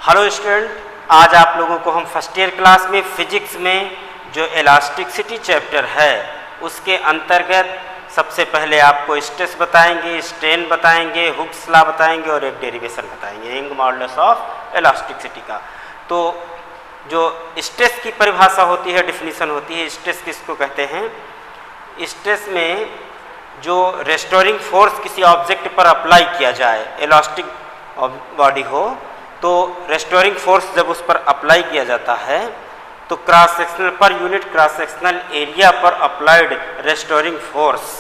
Hello student, आज आप लोगों को हम फर्स्ट ईयर क्लास में फिजिक्स में जो इलास्टिसिटी चैप्टर है उसके अंतर्गत सबसे पहले आपको स्ट्रेस बताएंगे, स्ट्रेन बताएंगे, हुक्स लॉ बताएंगे और एक डेरिवेशन बताएंगे यंग मॉडुलस ऑफ इलास्टिसिटी का। तो जो स्ट्रेस की परिभाषा होती है, डेफिनेशन होती है, स्ट्रेस किसको कहते हैं? स्ट्रेस में जो रेस्टोरिंग फोर्स किसी ऑब्जेक्ट पर अप्लाई किया जाए, इलास्टिक बॉडी हो तो रेस्टोरिंग फोर्स जब उस पर अप्लाई किया जाता है तो क्रॉस सेक्शनल पर यूनिट क्रॉस सेक्शनल एरिया पर applied restoring force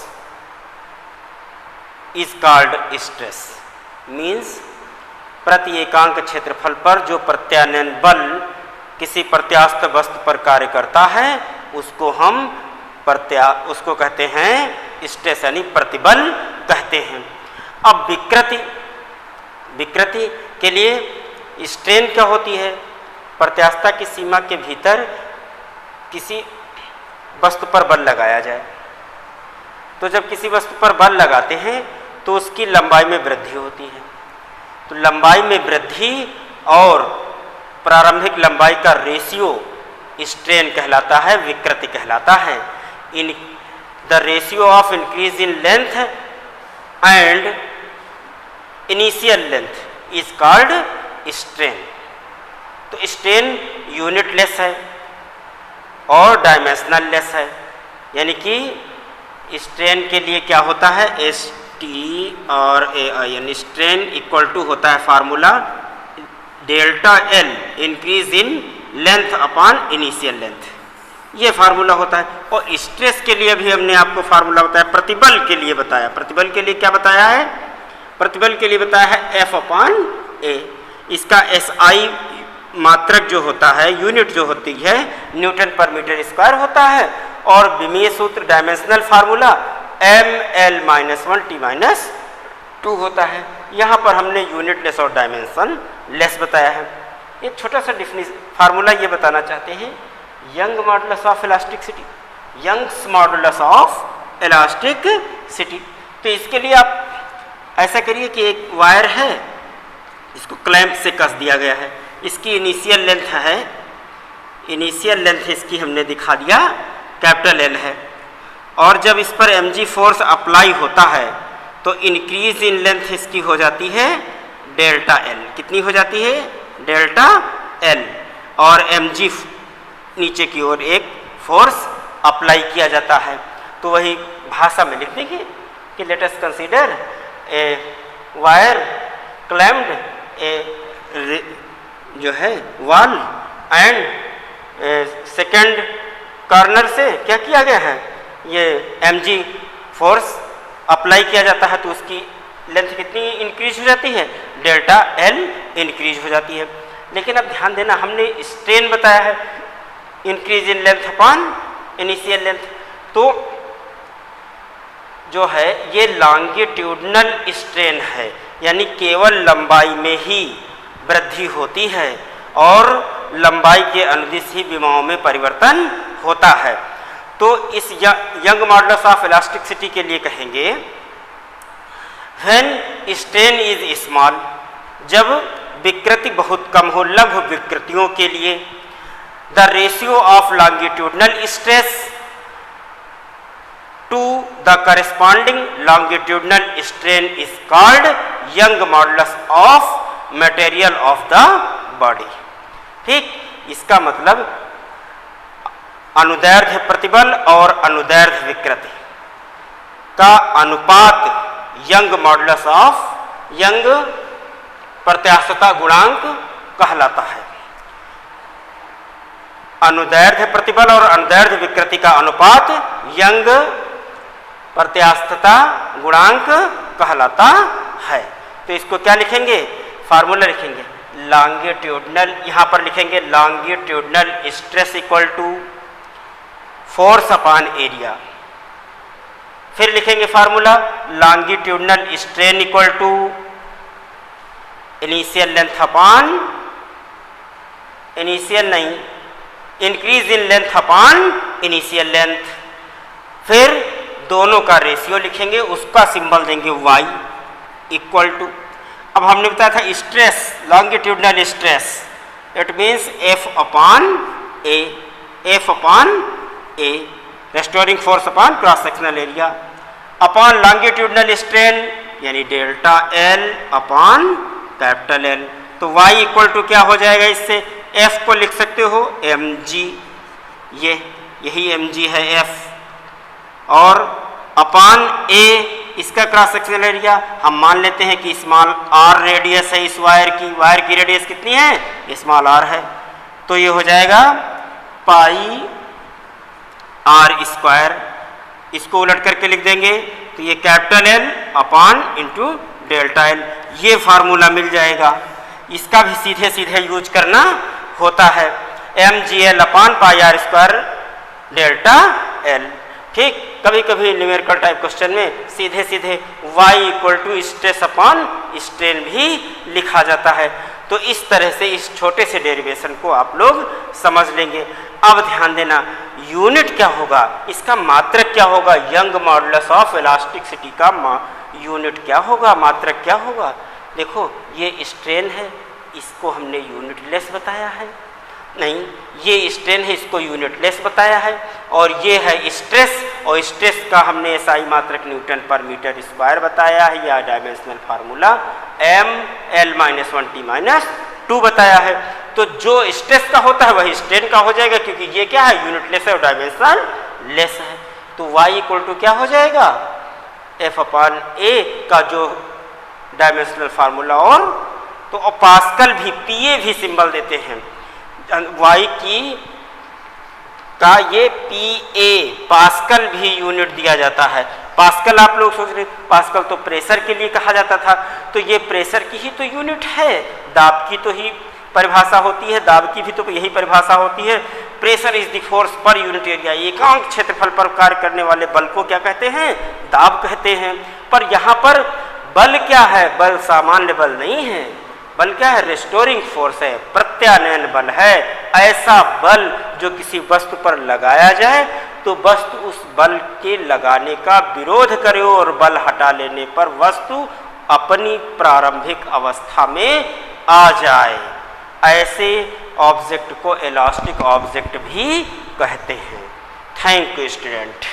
is called stress. Means प्रति एकांक क्षेत्रफल पर जो प्रत्यानयन बल किसी प्रत्यास्थ वस्तु पर कार्य करता है उसको हम उसको कहते हैं स्ट्रेस, यानी प्रतिबल कहते हैं। अब विकृति के लिए स्ट्रेन क्या होती है? प्रत्यास्थता की सीमा के भीतर किसी वस्तु पर बल लगाया जाए। तो जब किसी वस्तु पर बल लगाते हैं तो उसकी लंबाई में वृद्धि होती है। तो लंबाई में वृद्धि और प्रारंभिक लंबाई का रेशियो स्ट्रेन कहलाता है, विकृति कहलाता है। In the ratio of increase in length and initial length is called strain. तो स्ट्रेन यूनिटलेस है और डायमेंशनल लेस है, यानी कि स्ट्रेन के लिए क्या होता है? एस टी और ए आई, यानी स्ट्रेन इक्वल टू होता है formula delta L increase in length upon initial length, ये फार्मूला होता है। और स्ट्रेस के लिए भी हमने आपको फार्मूला बताया, प्रतिबल के लिए बताया। प्रतिबल के लिए क्या बताया है? प्रतिबल के लिए बताया है एफ अपॉन ए। इसका एस आई मात्रक जो होता है, यूनिट जो होती है, न्यूटन पर मीटर स्क्वायर होता है। और विमीय सूत्र dimensional formula M L -1 T -2 होता है। यहाँ पर हमने यूनिटलेस और डायमेंशन लेस बताया है। एक छोटा सा डिफिनेशन फार्मूला ये बताना चाहते हैं, Young modulus of elasticity, Young's modulus of elasticity. तो इसके लिए आप ऐसा करिए कि एक वायर है, इसको क्लैंप से कस दिया गया है। इसकी इनिशियल लेंथ है, इनिशियल लेंथ इसकी हमने दिखा दिया कैपिटल एल है। और जब इस पर mg फोर्स अप्लाई होता है तो इंक्रीज इन लेंथ इसकी हो जाती है डेल्टा एल। कितनी हो जाती है? Delta L. और mg नीचे की ओर एक फोर्स अप्लाई किया जाता है। तो वही भाषा में लिख देंगे कि let us consider a wire clamped a जो है वॉल एंड सेकेंड कॉर्नर से क्या किया गया है, ये mg फोर्स अप्लाई किया जाता है तो उसकी लेंथ कितनी इंक्रीज हो जाती है? डेल्टा एल इंक्रीज हो जाती है। लेकिन अब ध्यान देना, हमने स्ट्रेन बताया है increase in length upon initial length. तो जो है ये लॉन्गिट्यूडनल स्ट्रेन है, यानी केवल लंबाई में ही वृद्धि होती है और लंबाई के अनुदिश ही विमाओं में परिवर्तन होता है। तो इस यंग मॉडुलस ऑफ इलास्टिसिटी के लिए कहेंगे व्हेन स्ट्रेन इज स्मॉल, जब विकृति बहुत कम हो, लघु विकृतियों के लिए the ratio of longitudinal stress to the corresponding longitudinal strain is called Young modulus of material of the body. ठीक, इसका मतलब अनुदैर्ध्य प्रतिबल और अनुदैर्ध्य विकृति का अनुपात यंग मॉडुलस ऑफ, यंग प्रत्यास्थता गुणांक कहलाता है। अनुदैर्ध्य प्रतिबल और अनुदैर्ध्य विकृति का अनुपात यंग प्रत्यास्थता गुणांक कहलाता है। तो इसको क्या लिखेंगे? फार्मूला लिखेंगे लॉन्गिट्यूडनल, यहाँ पर लिखेंगे longitudinal stress equal to force upon area. फिर लिखेंगे formula longitudinal strain equal to initial length upon, initial नहीं, increase in length upon initial length. फिर दोनों का रेशियो लिखेंगे, उसका सिंबल देंगे y इक्वल टू। अब हमने बताया था stress, longitudinal stress, it means F upon A, F upon A, restoring force upon cross sectional area, upon longitudinal strain यानी delta L upon capital L। तो y इक्वल टू क्या हो जाएगा, इससे F को लिख सकते हो mg, यही mg है F, और अपॉन A इसका क्रॉस सेक्शनल एरिया हम मान लेते हैं कि स्मॉल r रेडियस है इस वायर की रेडियस कितनी है, स्मॉल r है, तो ये हो जाएगा पाई r स्क्वायर, इसको उलट करके लिख देंगे तो ये capital L upon into delta L, ये फार्मूला मिल जाएगा। इसका भी सीधे सीधे यूज करना होता है, mgl upon pi r square delta L। ठीक, कभी कभी न्यूमेरिकल टाइप क्वेश्चन में सीधे सीधे y equal to stress upon strain भी लिखा जाता है। तो इस तरह से इस छोटे से डेरिवेशन को आप लोग समझ लेंगे। अब ध्यान देना, यूनिट क्या होगा, इसका मात्रक क्या होगा, यंग मॉडुलस ऑफ इलास्टिसिटी का यूनिट क्या होगा, मात्रक क्या होगा। देखो ये स्ट्रेन है, इसको हमने यूनिटलेस बताया है, नहीं ये स्ट्रेन है इसको यूनिटलेस बताया है, और ये है स्ट्रेस, और स्ट्रेस का हमने एसआई मात्रक न्यूटन पर मीटर स्क्वायर बताया है, या डायमेंशनल फार्मूला m(l-1t-2) बताया है। तो जो स्ट्रेस का होता है वही स्ट्रेन का हो जाएगा, क्योंकि ये क्या है, यूनिटलेस है और डायमेंशनल लेस है। तो y इक्वल टू क्या हो जाएगा, F अपॉन A का जो डायमेंशनल फार्मूला, और तो पास्कल भी PA भी सिंबल देते हैं, y की का ये PA पास्कल भी यूनिट दिया जाता है। पास्कल आप लोग सोच रहे, पास्कल तो प्रेशर के लिए कहा जाता था, तो ये प्रेशर की ही तो यूनिट है, दाब की तो ही परिभाषा होती है, दाब की भी तो यही परिभाषा होती है। Pressure is the force per unit area, एकांक क्षेत्रफल पर कार्य करने वाले बल को क्या कहते हैं, दाब कहते हैं। पर यहाँ पर बल क्या है, बल सामान्य बल नहीं है, बल क्या है, रेस्टोरिंग फोर्स है, प्रत्यानयन बल है। ऐसा बल जो किसी वस्तु पर लगाया जाए तो वस्तु उस बल के लगाने का विरोध करे, और बल हटा लेने पर वस्तु अपनी प्रारंभिक अवस्था में आ जाए। ऐसे ऑब्जेक्ट को इलास्टिक ऑब्जेक्ट भी कहते हैं। Thank you student.